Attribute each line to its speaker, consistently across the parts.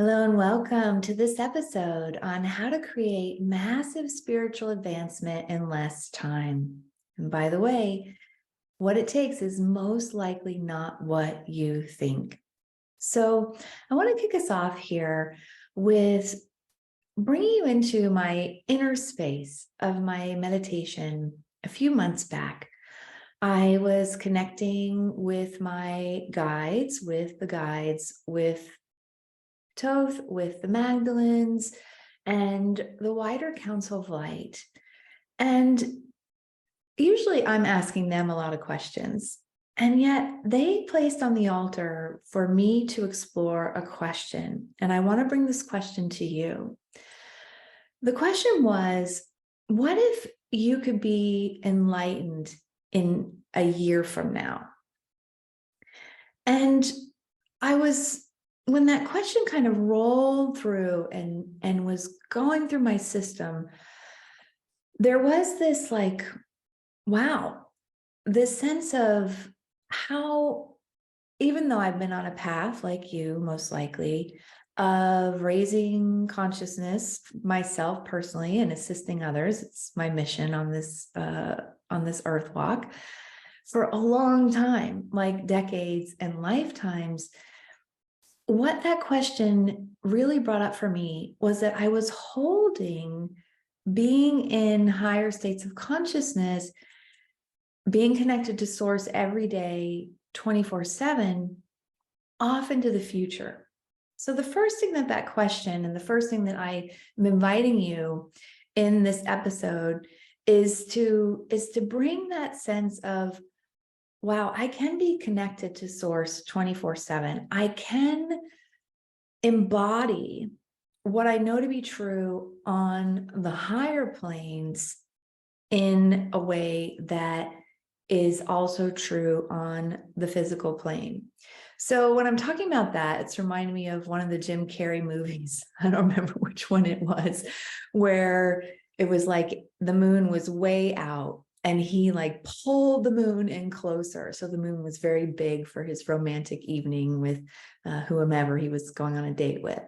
Speaker 1: Hello and welcome to this episode on how to create massive spiritual advancement in less time. And by the way, what it takes is most likely not what you think. So I want to kick us off here with bringing you into my inner space of my meditation a few months back. I was connecting with my guides, with Toth, with the Magdalens, and the wider Council of Light. And usually I'm asking them a lot of questions. And yet they placed on the altar for me to explore a question. And I want to bring this question to you. The question was, what if you could be enlightened in a year from now? And when that question kind of rolled through and was going through my system, there was this wow, this sense of how, even though I've been on a path like you, most likely, of raising consciousness myself personally and assisting others, it's my mission on this earth walk for a long time, like decades and lifetimes. What that question really brought up for me was that I was holding being in higher states of consciousness, being connected to source every day, 24/7, off into the future. So the first thing that question, and the first thing that I am inviting you in this episode is to bring that sense of, wow, I can be connected to source 24/7. I can embody what I know to be true on the higher planes in a way that is also true on the physical plane. So when I'm talking about that, it's reminding me of one of the Jim Carrey movies. I don't remember which one it was, where it was like the moon was way out and he pulled the moon in closer. So the moon was very big for his romantic evening with whomever he was going on a date with.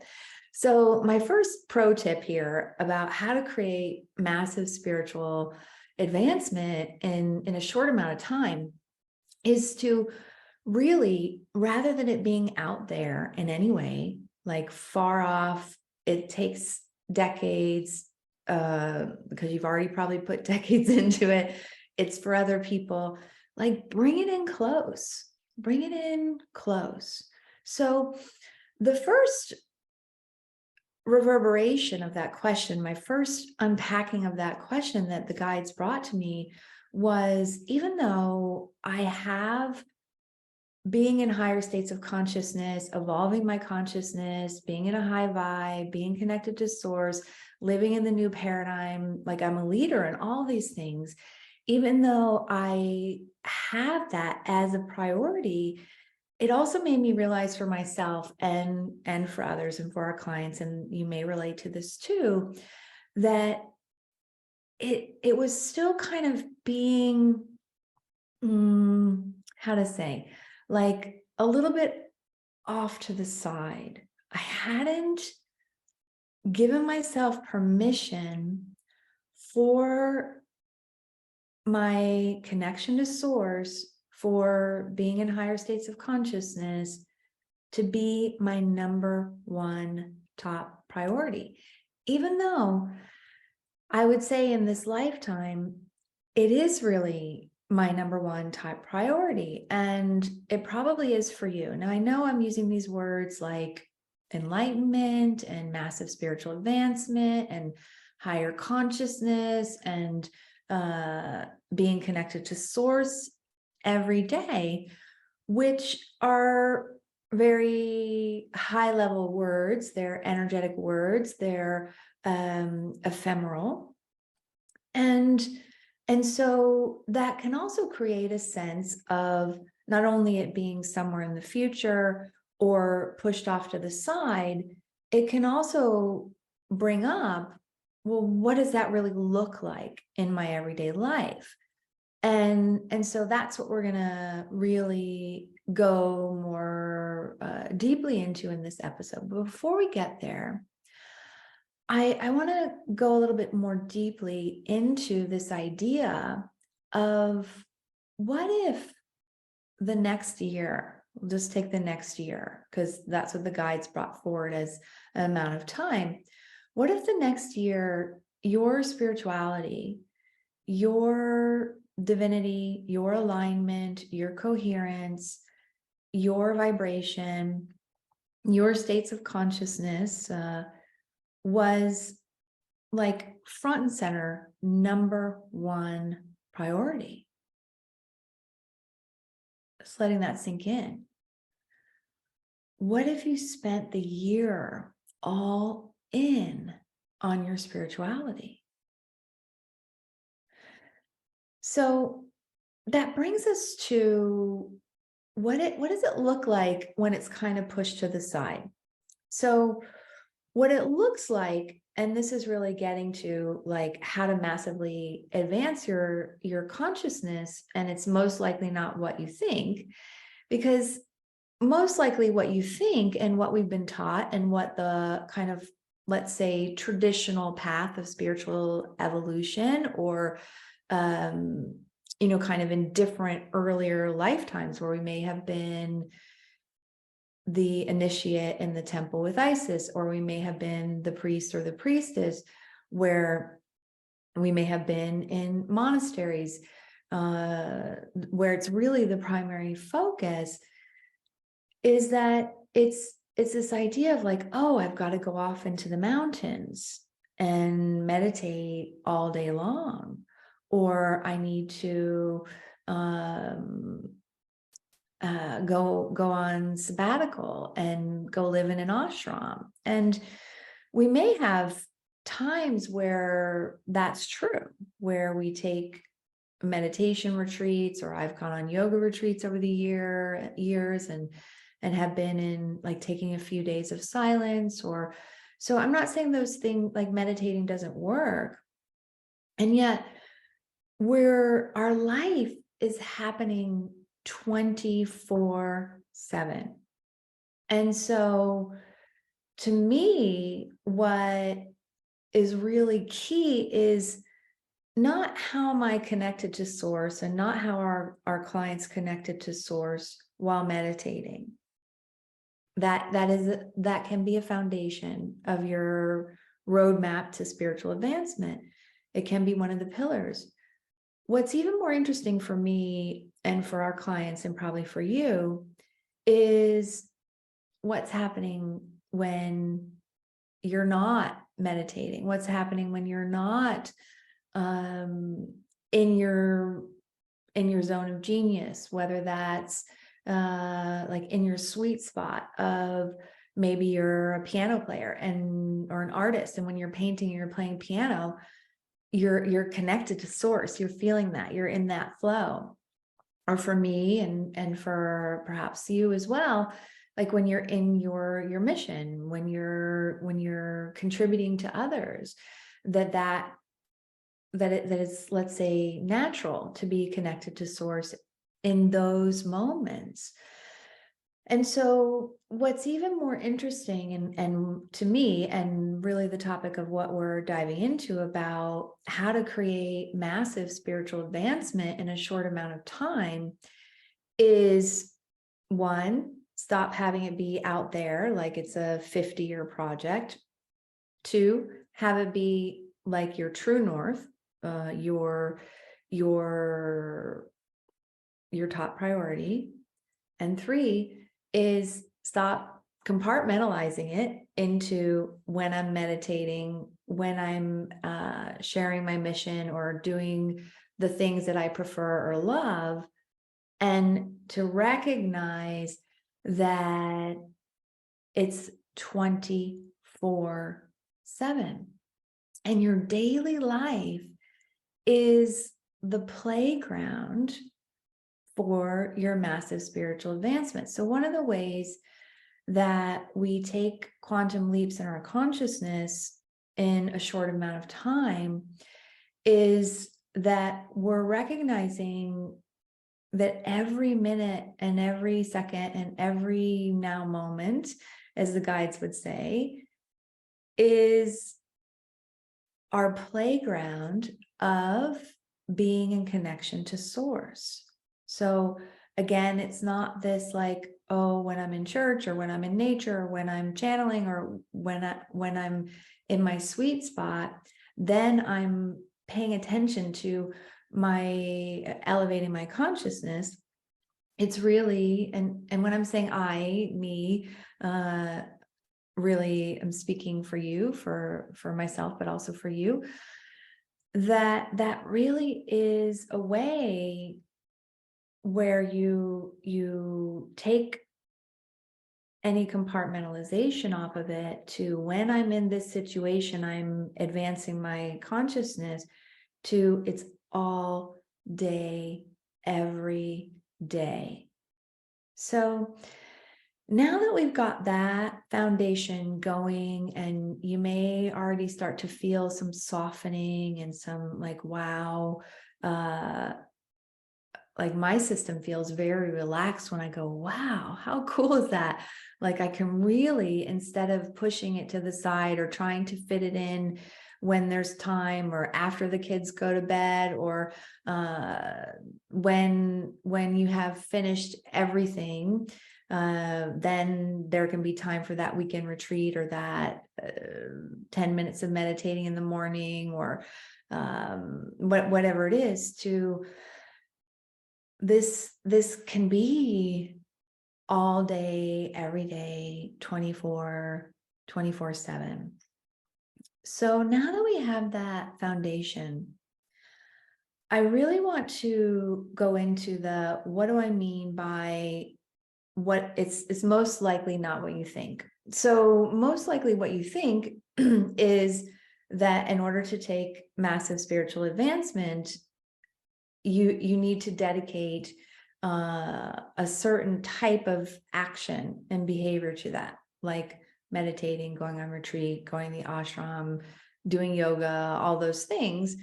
Speaker 1: So my first pro tip here about how to create massive spiritual advancement in a short amount of time is to really, rather than it being out there in any way, like far off, it takes decades, because you've already probably put decades into it. It's for other people. Bring it in close. Bring it in close. So the first reverberation of that question, my first unpacking of that question that the guides brought to me was, even though I have being in higher states of consciousness, evolving my consciousness, being in a high vibe, being connected to source, living in the new paradigm, like I'm a leader in all these things, even though I have that as a priority, it also made me realize for myself and for others and for our clients, and you may relate to this too, that it was still kind of being, how to say, a little bit off to the side. I hadn't given myself permission for my connection to source, for being in higher states of consciousness, to be my number one top priority. Even though I would say in this lifetime, it is really my number one top priority. And it probably is for you. Now, I know I'm using these words like enlightenment and massive spiritual advancement and higher consciousness and being connected to source every day, which are very high level words. They're energetic words. They're ephemeral. And so that can also create a sense of not only it being somewhere in the future or pushed off to the side, it can also bring up, well, what does that really look like in my everyday life? And so that's what we're going to really go more deeply into in this episode. But before we get there, I want to go a little bit more deeply into this idea of what if the next year, we'll just take the next year, because that's what the guides brought forward as an amount of time. What if the next year, your spirituality, your divinity, your alignment, your coherence, your vibration, your states of consciousness was like front and center, number one priority? Just letting that sink in. What if you spent the year all in on your spirituality? So that brings us to what does it look like when it's kind of pushed to the side? So what it looks like, and this is really getting to like how to massively advance your consciousness, and it's most likely not what you think, because most likely what you think and what we've been taught and what the kind of, let's say, traditional path of spiritual evolution, or kind of in different earlier lifetimes where we may have been the initiate in the temple with Isis, or we may have been the priest or the priestess, where we may have been in monasteries, where it's really the primary focus, is that it's this idea of like, oh, I've got to go off into the mountains and meditate all day long, or I need to go on sabbatical and go live in an ashram. And we may have times where that's true, where we take meditation retreats, or I've gone on yoga retreats over the years and have been in like taking a few days of silence, or so I'm not saying those things like meditating doesn't work. And yet where our life is happening 24/7. And so to me, what is really key is not how am I connected to source, and not how our clients connected to source while meditating. That can be a foundation of your roadmap to spiritual advancement. It can be one of the pillars. What's even more interesting for me and for our clients, and probably for you, is what's happening when you're not meditating. What's happening when you're not in your zone of genius, whether that's like in your sweet spot of maybe you're a piano player or an artist, and when you're painting, you're playing piano, you're connected to source, you're feeling that, you're in that flow. Or for me, and for perhaps you as well, like when you're in your mission, when you're contributing to others, that is, let's say, natural to be connected to source in those moments. And so what's even more interesting, and to me, and really the topic of what we're diving into about how to create massive spiritual advancement in a short amount of time, is one, stop having it be out there like it's a 50-year project. Two, have it be like your true north, your top priority. And three is stop compartmentalizing it into when I'm meditating, when I'm sharing my mission, or doing the things that I prefer or love, and to recognize that it's 24/7. And your daily life is the playground for your massive spiritual advancement. So one of the ways that we take quantum leaps in our consciousness in a short amount of time is that we're recognizing that every minute and every second and every now moment, as the guides would say, is our playground of being in connection to source. So again, it's not this like, oh, when I'm in church or when I'm in nature or when I'm channeling or when I'm in my sweet spot, then I'm paying attention to my elevating my consciousness. It's really, and when I'm saying me, really I'm speaking for you, for myself, but also for you, that really is a way where you take any compartmentalization off of it to, when I'm in this situation, I'm advancing my consciousness to, it's all day, every day. So now that we've got that foundation going, and you may already start to feel some softening and some like, wow, like my system feels very relaxed when I go, wow, how cool is that? Like I can really, instead of pushing it to the side or trying to fit it in when there's time or after the kids go to bed, or when you have finished everything, then there can be time for that weekend retreat or that 10 minutes of meditating in the morning, or whatever it is. To this can be all day, every day, 24/7. So now that we have that foundation, I really want to go into the, what do I mean by what it's most likely not what you think. So most likely what you think is that in order to take massive spiritual advancement, you need to dedicate a certain type of action and behavior to that, like meditating, going on retreat, going to the ashram, doing yoga, all those things,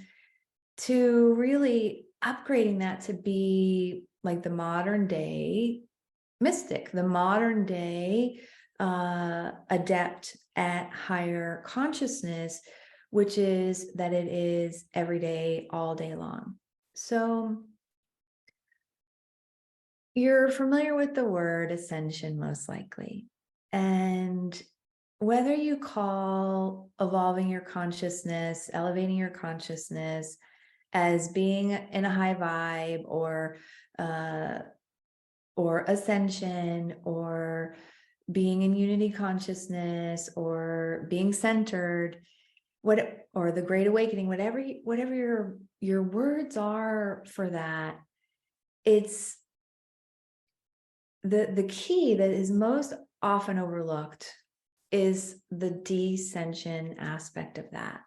Speaker 1: to really upgrading that to be like the modern day mystic, the modern day adept at higher consciousness, which is that it is every day, all day long. So you're familiar with the word ascension, most likely. And whether you call evolving your consciousness, elevating your consciousness as being in a high vibe, or ascension, or being in unity consciousness, or being centered, or the great awakening, whatever your words are for that, it's the key that is most often overlooked is the descension aspect of that.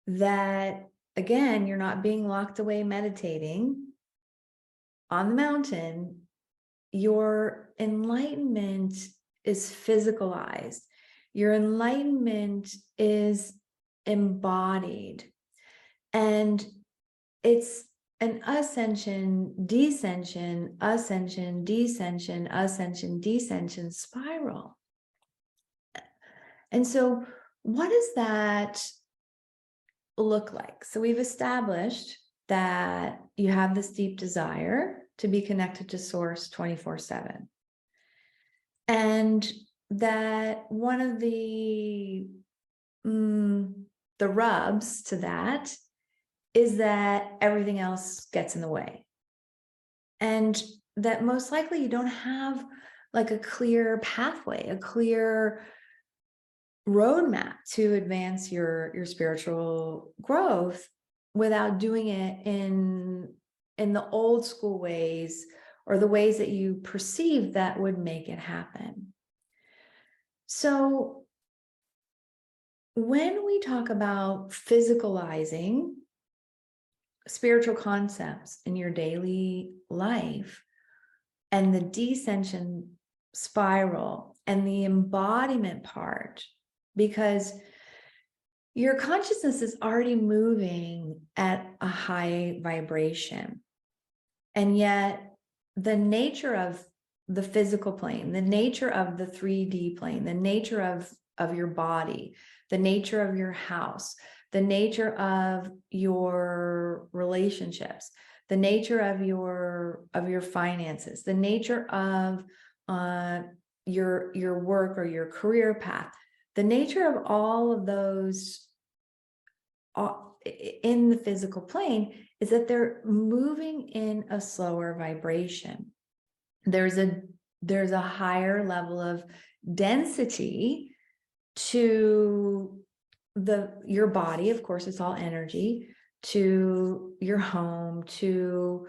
Speaker 1: That again, you're not being locked away meditating on the mountain. Your enlightenment is physicalized. Your enlightenment is embodied. And it's an ascension, descension, ascension, descension, ascension, descension spiral. And so what does that look like? So we've established that you have this deep desire to be connected to source 24/7. And that one of the rubs to that is that everything else gets in the way. And that most likely you don't have like a clear pathway, a clear roadmap to advance your spiritual growth without doing it in the old school ways, or the ways that you perceive that would make it happen. So when we talk about physicalizing spiritual concepts in your daily life, and the descension spiral and the embodiment part, because your consciousness is already moving at a high vibration. And yet the nature of the physical plane, the nature of the 3D plane, the nature of your body, the nature of your house, the nature of your relationships, the nature of your finances, the nature of your work or your career path, the nature of all of those in the physical plane is that they're moving in a slower vibration. There's a higher level of density to your body. Of course, it's all energy, to your home, to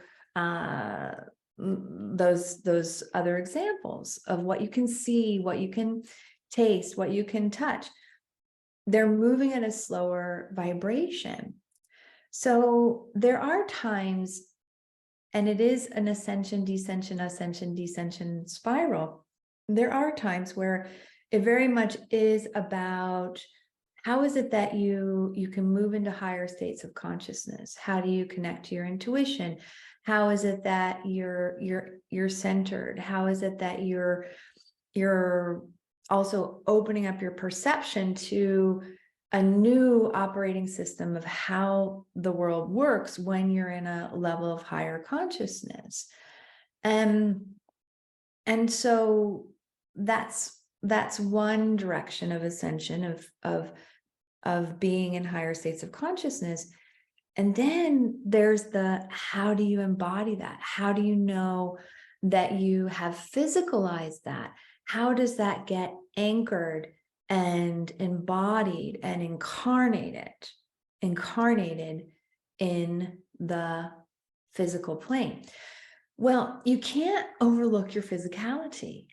Speaker 1: those other examples of what you can see, what you can taste, what you can touch. They're moving at a slower vibration. So there are times, and it is an ascension, descension spiral. There are times where it very much is about how is it that you can move into higher states of consciousness? How do you connect to your intuition? How is it that you're centered? How is it that you're also opening up your perception to a new operating system of how the world works when you're in a level of higher consciousness? And so that's one direction of ascension, of being in higher states of consciousness. And then there's how do you embody that? How do you know that you have physicalized that? How does that get anchored and embodied and incarnated in the physical plane? Well, you can't overlook your physicality.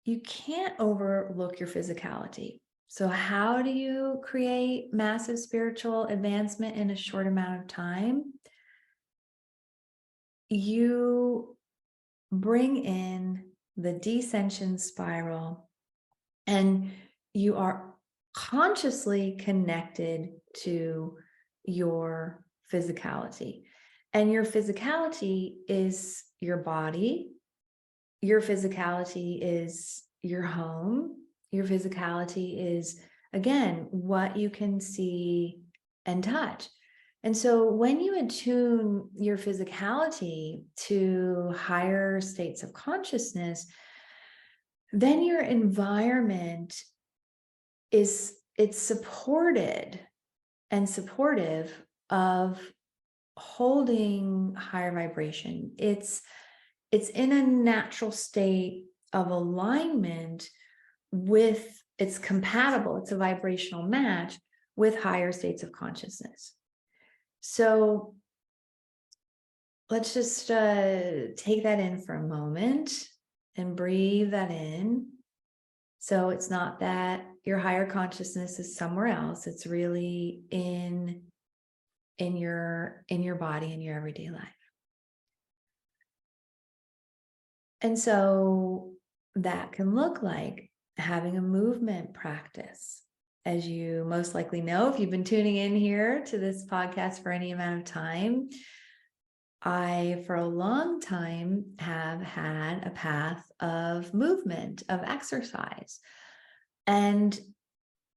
Speaker 1: You can't overlook your physicality. So how do you create massive spiritual advancement in a short amount of time? You bring in the descension spiral, and you are consciously connected to your physicality. And your physicality is your body. Your physicality is your home. Your physicality is, again, what you can see and touch. And so when you attune your physicality to higher states of consciousness, then your environment it's supported and supportive of holding higher vibration. It's in a natural state of alignment with, it's compatible, it's a vibrational match with higher states of consciousness. So let's just take that in for a moment and breathe that in. So it's not that your higher consciousness is somewhere else. It's really in your body, in your everyday life. And so that can look like having a movement practice. As you most likely know, if you've been tuning in here to this podcast for any amount of time, I, for a long time, have had a path of movement, of exercise. And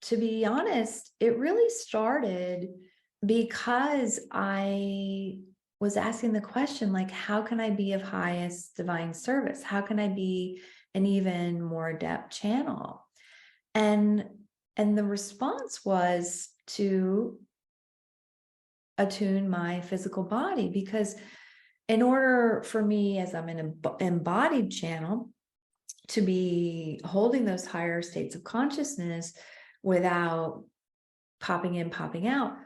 Speaker 1: to be honest, it really started because I was asking the question, like, how can I be of highest divine service? How can I be an even more adept channel? And the response was to attune my physical body, because in order for me, as I'm an embodied channel, to be holding those higher states of consciousness without popping in, popping out,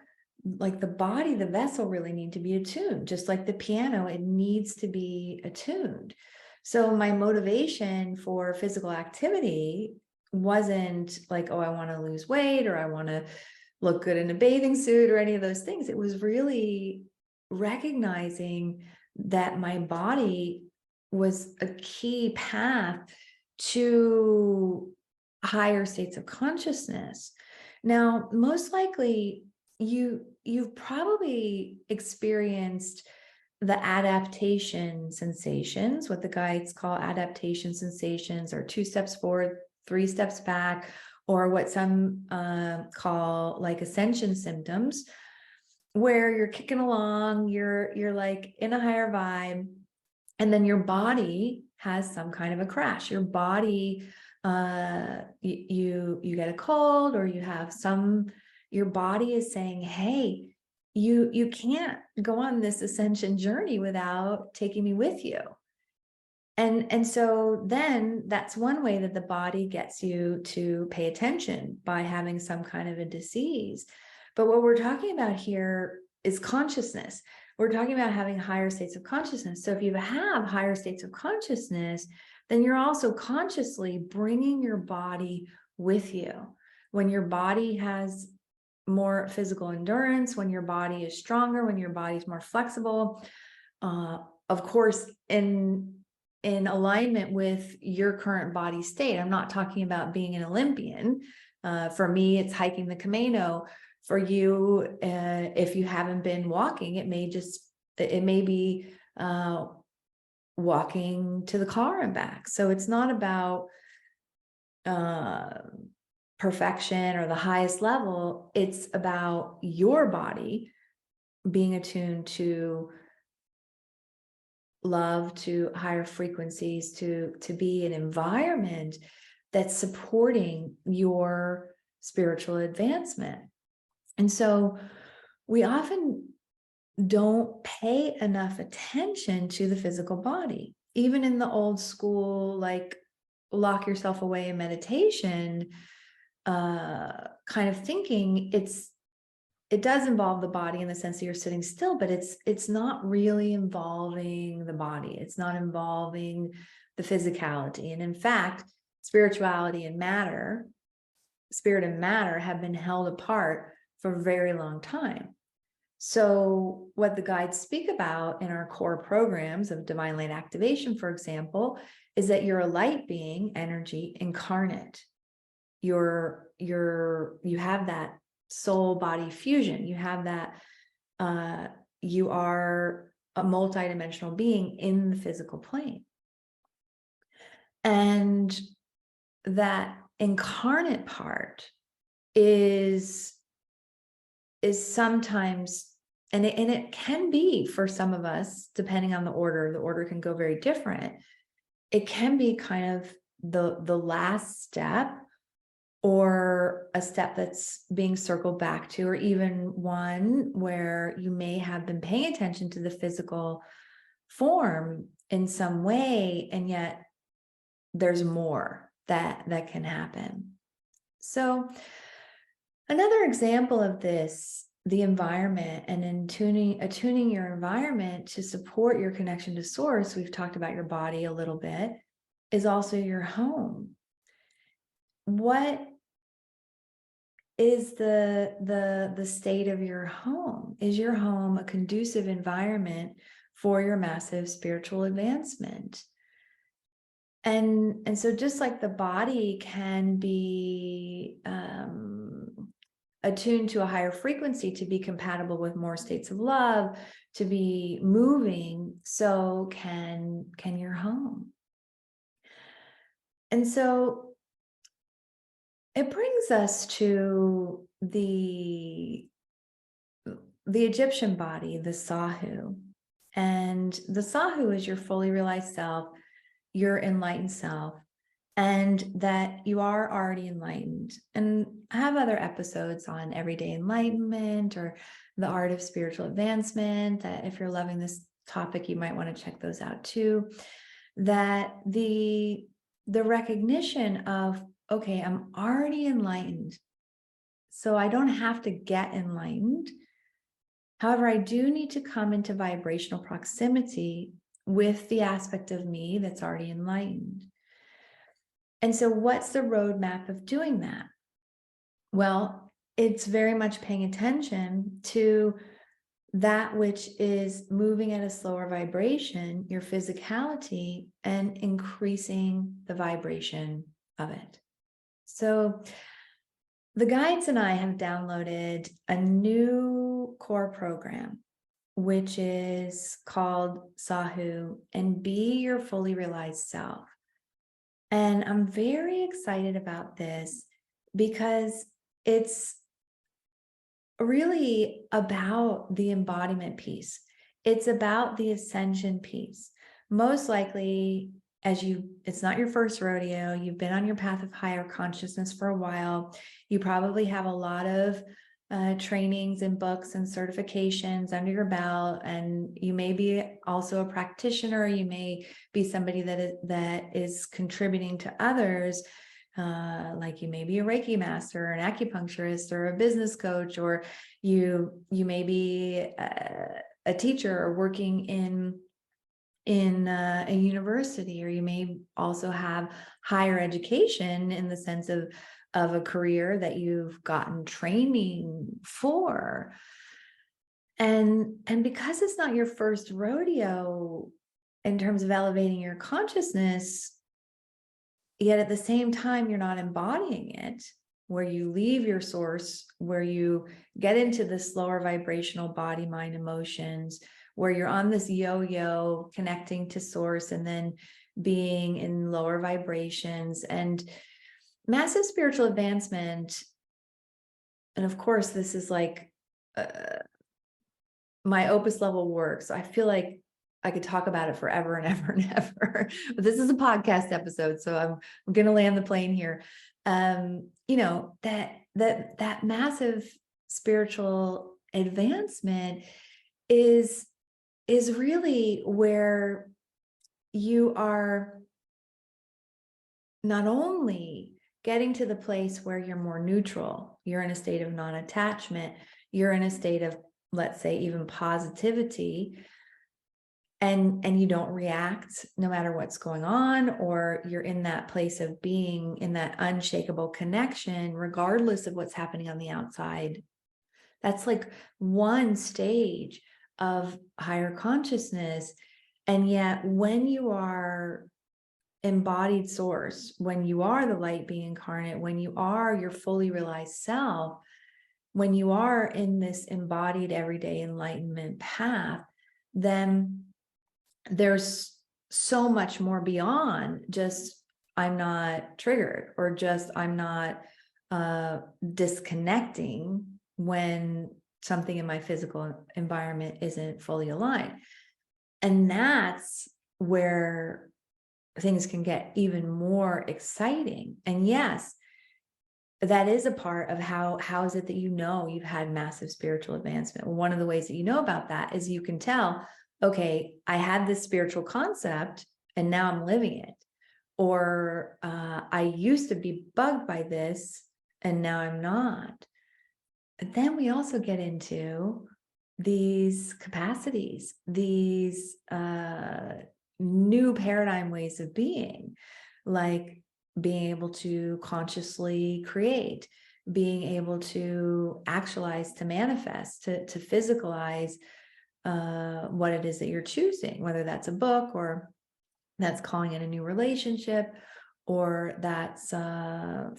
Speaker 1: like the body, the vessel really need to be attuned. Just like the piano, it needs to be attuned. So my motivation for physical activity wasn't like, oh, I want to lose weight, or I want to look good in a bathing suit, or any of those things. It was really recognizing that my body was a key path to higher states of consciousness. Now, most likely you've probably experienced the adaptation sensations, what the guides call adaptation sensations, or 2 steps forward, 3 steps back, or what some call like ascension symptoms, where you're kicking along, you're like in a higher vibe, and then your body has some kind of a crash. Your body, you get a cold, or you have your body is saying, hey, you can't go on this ascension journey without taking me with you. And so then that's one way that the body gets you to pay attention, by having some kind of a disease. But what we're talking about here is consciousness. We're talking about having higher states of consciousness. So if you have higher states of consciousness, then you're also consciously bringing your body with you. When your body has more physical endurance, when your body is stronger, when your body is more flexible, of course, in alignment with your current body state. I'm not talking about being an Olympian. For me, it's hiking the Camino. For you, if you haven't been walking, it may be walking to the car and back. So it's not about perfection or the highest level. It's about your body being attuned to love, to higher frequencies, to be an environment that's supporting your spiritual advancement. And so we often don't pay enough attention to the physical body. Even in the old school, like lock yourself away in meditation kind of thinking, it does involve the body in the sense that you're sitting still, but it's not really involving the body. It's not involving the physicality. And in fact, spirituality and matter, spirit and matter, have been held apart for a very long time. So what the guides speak about in our core programs of divine light activation, for example, is that you're a light being, energy incarnate. You have that soul body fusion. You have that you are a multidimensional being in the physical plane. And that incarnate part is sometimes, and it can be for some of us, depending on the order can go very different. It can be kind of the last step, or a step that's being circled back to, or even one where you may have been paying attention to the physical form in some way, and yet there's more that can happen. So another example of this, the environment, and in attuning your environment to support your connection to source, we've talked about your body a little bit, is also your home. What is the state of your home? Is your home a conducive environment for your massive spiritual advancement? And so just like the body can be attuned to a higher frequency to be compatible with more states of love, to be moving, so can your home. And so it brings us to the Egyptian body, the Sahu. And the Sahu is your fully realized self, your enlightened self, and that you are already enlightened. And I have other episodes on everyday enlightenment or the art of spiritual advancement, that if you're loving this topic, you might want to check those out too. That the recognition of, okay, I'm already enlightened, so I don't have to get enlightened. However, I do need to come into vibrational proximity with the aspect of me that's already enlightened. And so what's the roadmap of doing that? Well, it's very much paying attention to that which is moving at a slower vibration, your physicality, and increasing the vibration of it. So the guides and I have downloaded a new core program. which is called Sahu, and be your fully realized self. And I'm very excited about this because it's really about the embodiment piece. It's about the ascension piece. Most likely, it's not your first rodeo, you've been on your path of higher consciousness for a while. You probably have a lot of trainings and books and certifications under your belt, and you may be also a practitioner. You may be somebody that is contributing to others. Like you may be a Reiki master, or an acupuncturist, or a business coach, or you may be a teacher or working in a university, or you may also have higher education in the sense of a career that you've gotten training for. And because it's not your first rodeo in terms of elevating your consciousness, yet at the same time, you're not embodying it, where you leave your source, where you get into this lower vibrational body, mind, emotions, where you're on this yo-yo connecting to source and then being in lower vibrations and massive spiritual advancement. And of course, this is like my opus level work. So I feel like I could talk about it forever and ever and ever. But this is a podcast episode, so I'm going to land the plane here. That massive spiritual advancement is really where you are not only getting to the place where you're more neutral, you're in a state of non-attachment, you're in a state of, let's say, even positivity, and you don't react no matter what's going on, or you're in that place of being in that unshakable connection regardless of what's happening on the outside. That's like one stage of higher consciousness. And yet when you are embodied source, when you are the light being incarnate, when you are your fully realized self, when you are in this embodied everyday enlightenment path, then there's so much more beyond just I'm not triggered, or just I'm not disconnecting when something in my physical environment isn't fully aligned. And that's where things can get even more exciting. And yes, that is a part of how is it that you've had massive spiritual advancement. One of the ways that you know about that is you can tell, okay, I had this spiritual concept and now I'm living it. Or I used to be bugged by this and now I'm not. But then we also get into these capacities, these new paradigm ways of being, like being able to consciously create, being able to actualize, to manifest, to physicalize what it is that you're choosing, whether that's a book, or that's calling in a new relationship, or that's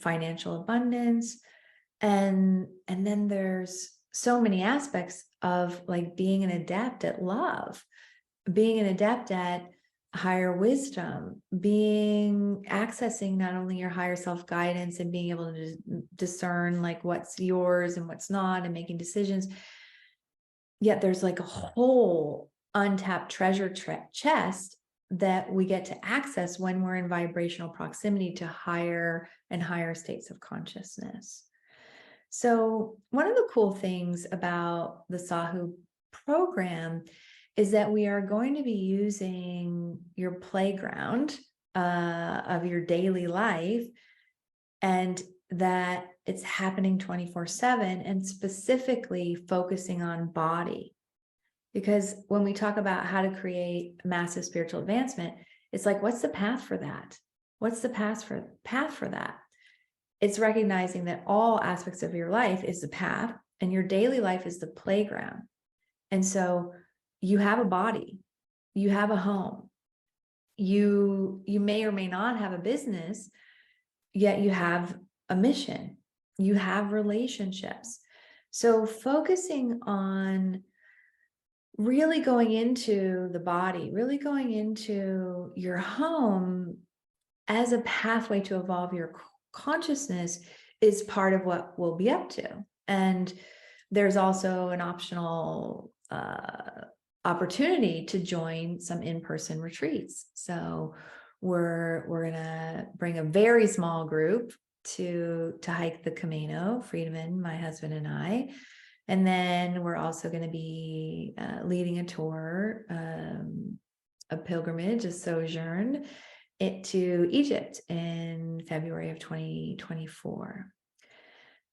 Speaker 1: financial abundance. And then there's so many aspects of like being an adept at love, being an adept at higher wisdom, accessing not only your higher self guidance and being able to discern like what's yours and what's not, and making decisions. Yet there's like a whole untapped treasure chest that we get to access when we're in vibrational proximity to higher and higher states of consciousness. So one of the cool things about the Sahu program is that we are going to be using your playground of your daily life, and that it's happening 24/7, and specifically focusing on body. Because when we talk about how to create massive spiritual advancement, it's like, what's the path for that? What's the path for that? It's recognizing that all aspects of your life is the path, and your daily life is the playground. And so you have a body, you have a home, you may or may not have a business, yet you have a mission, you have relationships. So focusing on really going into the body, really going into your home as a pathway to evolve your consciousness is part of what we'll be up to. And there's also an optional opportunity to join some in-person retreats. So we're gonna bring a very small group to hike the Camino, Friedman, my husband and I. And then we're also going to be leading a tour, a pilgrimage, a sojourn to Egypt in February of 2024.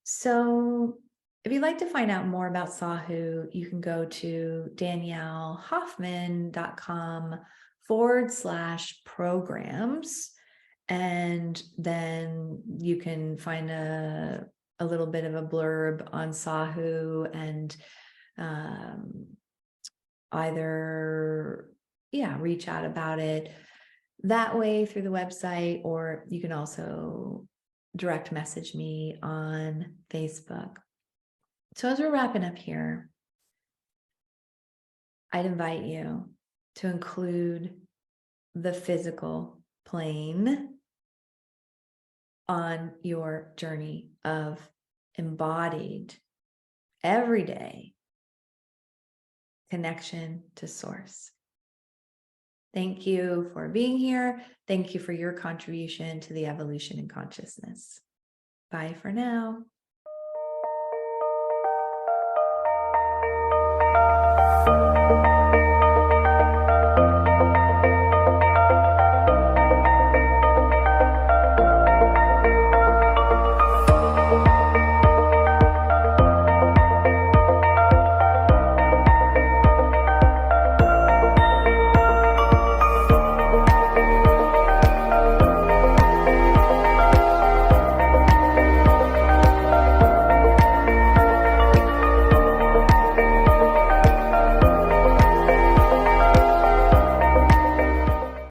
Speaker 1: So if you'd like to find out more about Sahu, you can go to daniellehoffman.com/programs. And then you can find a little bit of a blurb on Sahu and either, reach out about it that way through the website, or you can also direct message me on Facebook. So as we're wrapping up here, I'd invite you to include the physical plane on your journey of embodied, everyday connection to source. Thank you for being here. Thank you for your contribution to the evolution in consciousness. Bye for now.